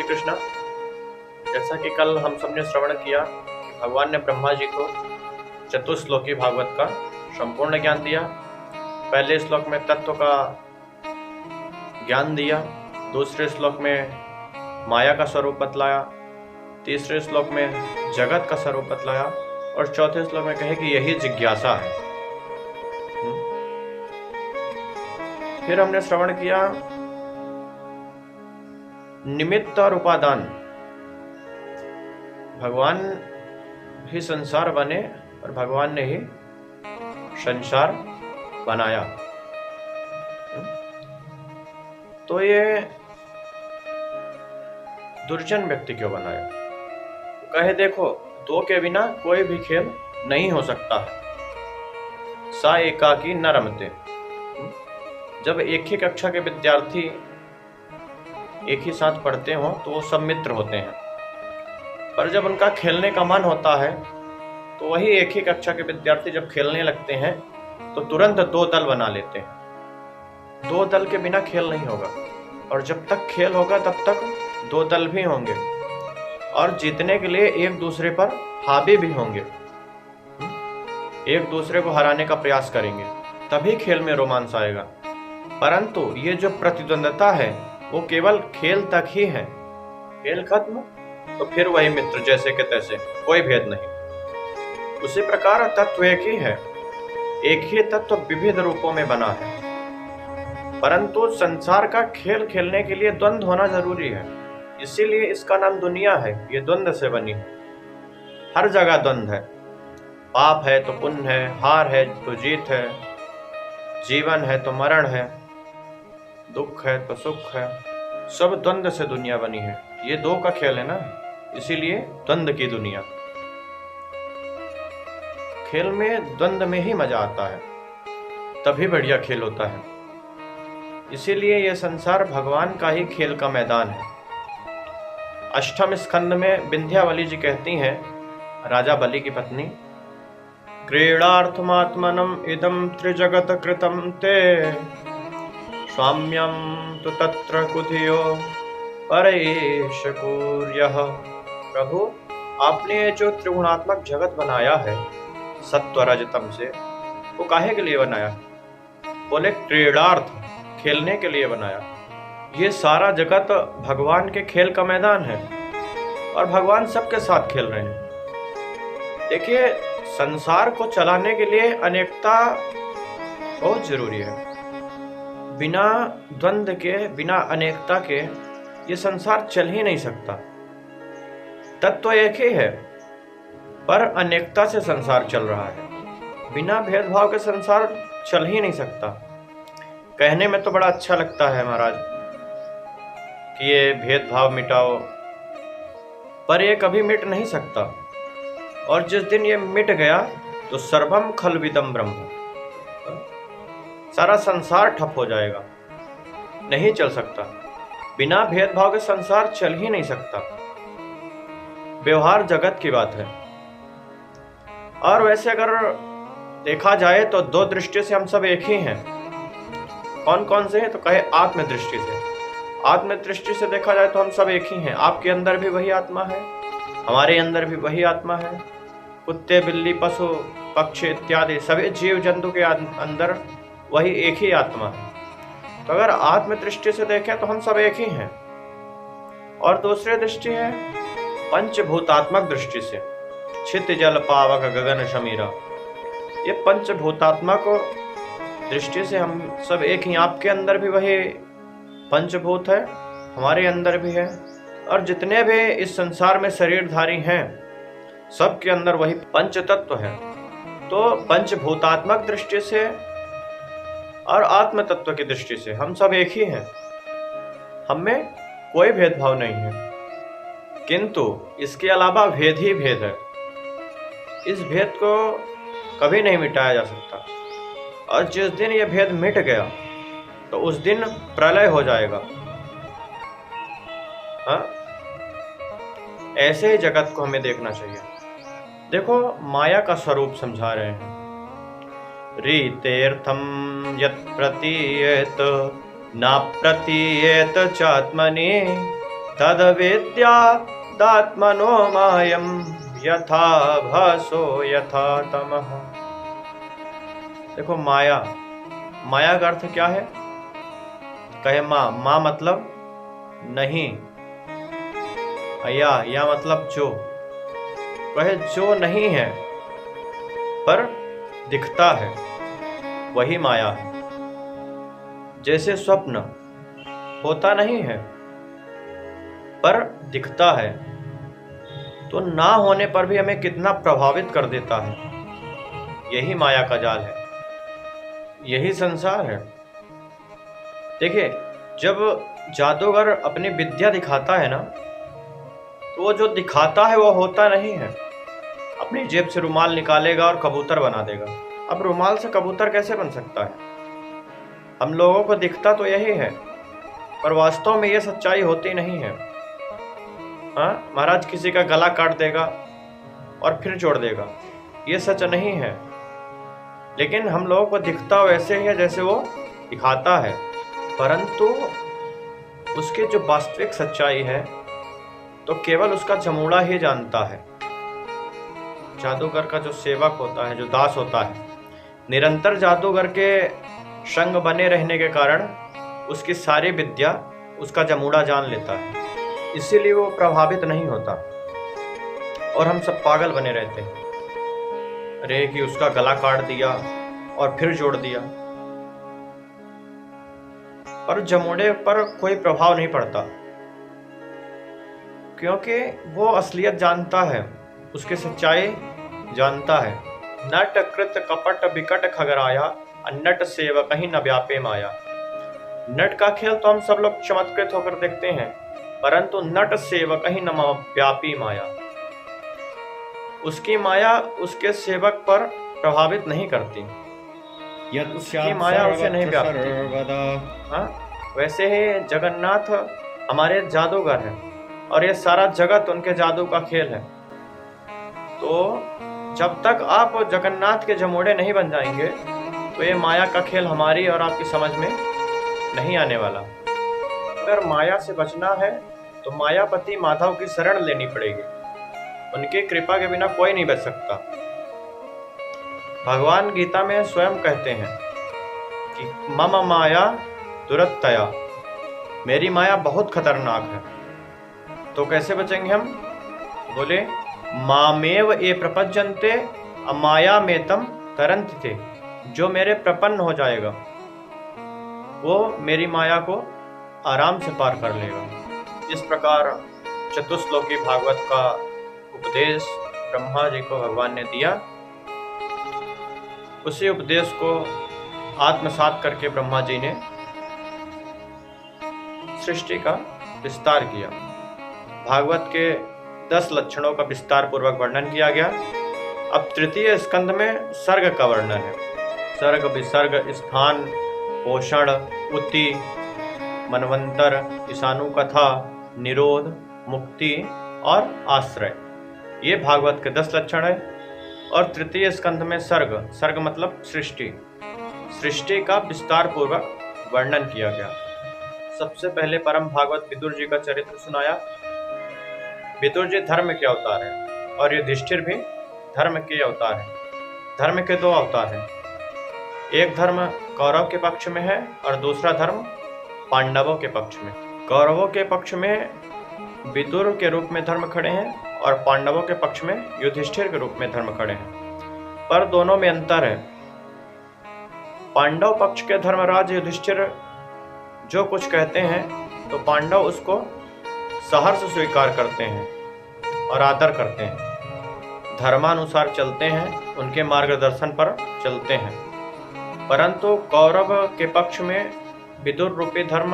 कृष्णा। जैसा कि कल हम सबने श्रवण किया कि भगवान ने ब्रह्मा जी को चतुश्लोकी भागवत का संपूर्ण ज्ञान दिया। पहले श्लोक में तत्व का ज्ञान दिया, दूसरे श्लोक में माया का स्वरूप बतलाया, तीसरे श्लोक में जगत का स्वरूप बतलाया और चौथे श्लोक में कहे कि यही जिज्ञासा है। फिर हमने श्रवण किया निमित्त और उपादान। भगवान ही संसार बने और भगवान ने ही संसार बनाया। तो ये दुर्जन व्यक्ति क्यों बनाया? कहे देखो, दो के बिना कोई भी खेल नहीं हो सकता है। सा एकाकी न रमते। जब एक ही कक्षा के विद्यार्थी एक ही साथ पढ़ते हो तो वो सब मित्र होते हैं, पर जब उनका खेलने का मन होता है तो वही एक ही कक्षा के विद्यार्थी जब खेलने लगते हैं तो तुरंत दो दल बना लेते हैं। दो दल के बिना खेल नहीं होगा, और जब तक खेल होगा तब तक दो दल भी होंगे और जीतने के लिए एक दूसरे पर हावी भी होंगे, एक दूसरे को हराने का प्रयास करेंगे, तभी खेल में रोमांच आएगा। परंतु ये जो प्रतिद्वंदता है वो केवल खेल तक ही है। खेल खत्म तो फिर वही मित्र जैसे के तैसे, कोई भेद नहीं। उसी प्रकार तत्व एक ही है, एक ही तत्व विविध रूपों में बना है, परंतु संसार का खेल खेलने के लिए द्वंद्व होना जरूरी है। इसीलिए इसका नाम दुनिया है। ये द्वंद्व से बनी है, हर जगह द्वंद्व है। पाप है तो पुण्य है, हार है तो जीत है, जीवन है तो मरण है, दुख है तो सुख है, सब द्वंद्व से दुनिया बनी है। ये दो का खेल है ना, इसीलिए द्वंद्व की दुनिया। खेल में द्वंद्व में ही मजा आता है, तभी बढ़िया खेल होता है। इसीलिए यह संसार भगवान का ही खेल का मैदान है। अष्टम स्कंद में विंध्यावली जी कहती हैं, राजा बलि की पत्नी, क्रीडार्थमात्मनम इदं त्रिजगत कृतं ते स्वाम्यं तु तत्र कुधियो परेश कुर्यः। प्रभु, आपने ये जो त्रिगुणात्मक जगत बनाया है सत्व रजतम से, वो काहे के लिए बनाया? बोले क्रीडार्थ, खेलने के लिए बनाया। ये सारा जगत भगवान के खेल का मैदान है और भगवान सबके साथ खेल रहे हैं। देखिए, संसार को चलाने के लिए अनेकता बहुत जरूरी है। बिना द्वंद्व के, बिना अनेकता के ये संसार चल ही नहीं सकता। तत्व एक ही है, पर अनेकता से संसार चल रहा है। बिना भेदभाव के संसार चल ही नहीं सकता। कहने में तो बड़ा अच्छा लगता है महाराज कि ये भेदभाव मिटाओ, पर ये कभी मिट नहीं सकता। और जिस दिन ये मिट गया तो सर्वम खलविदम ब्रह्म, सारा संसार ठप हो जाएगा, नहीं चल सकता। बिना भेदभाव के संसार चल ही नहीं सकता। व्यवहार जगत की बात है। और वैसे अगर देखा जाए तो दो दृष्टि से हम सब एक ही हैं। कौन कौन से हैं? तो कहे आत्मदृष्टि से। आत्मदृष्टि से देखा जाए तो हम सब एक ही हैं। आपके अंदर भी वही आत्मा है, हमारे अंदर भी वही आत्मा है। कुत्ते, बिल्ली, पशु, पक्षी इत्यादि सभी जीव जंतु के अंदर वही एक ही आत्मा है। तो अगर आत्मदृष्टि से देखें तो हम सब एक ही हैं। और दूसरी दृष्टि है पंचभूतात्मक दृष्टि से, छित जल पावक गगन शमीरा। ये पंचभूतात्मक दृष्टि से हम सब एक ही। आपके अंदर भी वही पंचभूत है, हमारे अंदर भी है, और जितने भी इस संसार में शरीरधारी हैं सबके अंदर वही पंच तत्व है। तो पंचभूतात्मक दृष्टि से और आत्म तत्व की दृष्टि से हम सब एक ही हैं। हम में कोई भेदभाव नहीं है, किंतु इसके अलावा भेद ही भेद है। इस भेद को कभी नहीं मिटाया जा सकता। और जिस दिन यह भेद मिट गया तो उस दिन प्रलय हो जाएगा। हाँ, ऐसे ही जगत को हमें देखना चाहिए। देखो, माया का स्वरूप समझा रहे हैं। रीतेर्थम यत् प्रतीयेत न प्रतीयेत चात्मनि तद्विद्यादात्मनो मायं यथा भासो यथा तमः। देखो माया, माया का अर्थ क्या है? कहे माँ, माँ मतलब नहीं, या मतलब जो, कहे जो नहीं है पर दिखता है वही माया है। जैसे स्वप्न होता नहीं है पर दिखता है, तो ना होने पर भी हमें कितना प्रभावित कर देता है। यही माया का जाल है, यही संसार है। देखिए, जब जादूगर अपनी विद्या दिखाता है ना, तो वो जो दिखाता है वो होता नहीं है। अपनी जेब से रुमाल निकालेगा और कबूतर बना देगा। अब रुमाल से कबूतर कैसे बन सकता है? हम लोगों को दिखता तो यही है, पर वास्तव में ये सच्चाई होती नहीं है। हाँ, महाराज किसी का गला काट देगा और फिर जोड़ देगा, ये सच नहीं है। लेकिन हम लोगों को दिखता वैसे ही है जैसे वो दिखाता है, परंतु उसकी जो वास्तविक सच्चाई है तो केवल उसका जमूड़ा ही जानता है। जादूगर का जो सेवक होता है, जो दास होता है, निरंतर जादूगर के संग बने रहने के कारण उसकी सारी विद्या उसका जमूड़ा जान लेता है, इसीलिए वो प्रभावित नहीं होता और हम सब पागल बने रहते हैं। अरे कि उसका गला काट दिया और फिर जोड़ दिया, पर जमूड़े पर कोई प्रभाव नहीं पड़ता, क्योंकि वो असलियत जानता है, उसकी सच्चाई जानता है। नट कृत कपट विकट खगराया, नट सेवक ही न व्यापे माया। नट का खेल तो हम सब लोग चमत्कृत होकर देखते हैं, परंतु नट सेवक ही न व्यापी माया। उसकी माया उसके सेवक पर प्रभावित नहीं करती, उसकी माया उसे नहीं व्यापती। हाँ, वैसे ही जगन्नाथ हमारे जादूगर हैं और ये सारा जगत उनके जादू का खेल है। तो जब तक आप जगन्नाथ के जमोड़े नहीं बन जाएंगे तो ये माया का खेल हमारी और आपकी समझ में नहीं आने वाला। अगर माया से बचना है तो मायापति माधव की शरण लेनी पड़ेगी, उनकी कृपा के बिना कोई नहीं बच सकता। भगवान गीता में स्वयं कहते हैं कि मम माया दुरत्तया, मेरी माया बहुत खतरनाक है। तो कैसे बचेंगे हम? बोले मामेव ये प्रपज्यन्ते अमाया में तम तरंत थे। जो मेरे प्रपन्न हो जाएगा वो मेरी माया को आराम से पार कर लेगा। इस प्रकार चतुश्लोकी भागवत का उपदेश ब्रह्मा जी को भगवान ने दिया। उसी उपदेश को आत्मसात करके ब्रह्मा जी ने सृष्टि का विस्तार किया। भागवत के 10 लक्षणों का विस्तार पूर्वक वर्णन किया गया। अब तृतीय स्कंध में सर्ग का वर्णन है। सर्ग, विसर्ग, स्थान, पोषण, उत्ति, मनवंतर, ईशानु कथा, निरोध, मुक्ति और आश्रय, ये भागवत के 10 लक्षण है। और तृतीय स्कंध में सर्ग, सर्ग मतलब सृष्टि, सृष्टि का विस्तार पूर्वक वर्णन किया गया। सबसे पहले परम भागवत विदुर जी का चरित्र सुनाया। विदुर जी धर्म के अवतार हैं और युधिष्ठिर भी धर्म के अवतार हैं। धर्म के 2 अवतार हैं, एक धर्म कौरव के पक्ष में है और दूसरा धर्म पांडवों के पक्ष में। कौरवों के पक्ष में विदुर के रूप में धर्म खड़े हैं और पांडवों के पक्ष में युधिष्ठिर के रूप में धर्म खड़े हैं, पर दोनों में अंतर है। पांडव पक्ष के धर्मराज युधिष्ठिर जो कुछ कहते हैं तो पांडव उसको सहर्ष स्वीकार करते हैं और आदर करते हैं, धर्मानुसार चलते हैं, उनके मार्गदर्शन पर चलते हैं। परंतु कौरव के पक्ष में विदुर रूपी धर्म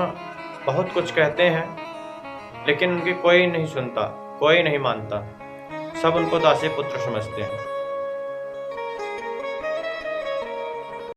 बहुत कुछ कहते हैं, लेकिन उनकी कोई नहीं सुनता, कोई नहीं मानता, सब उनको दासी पुत्र समझते हैं।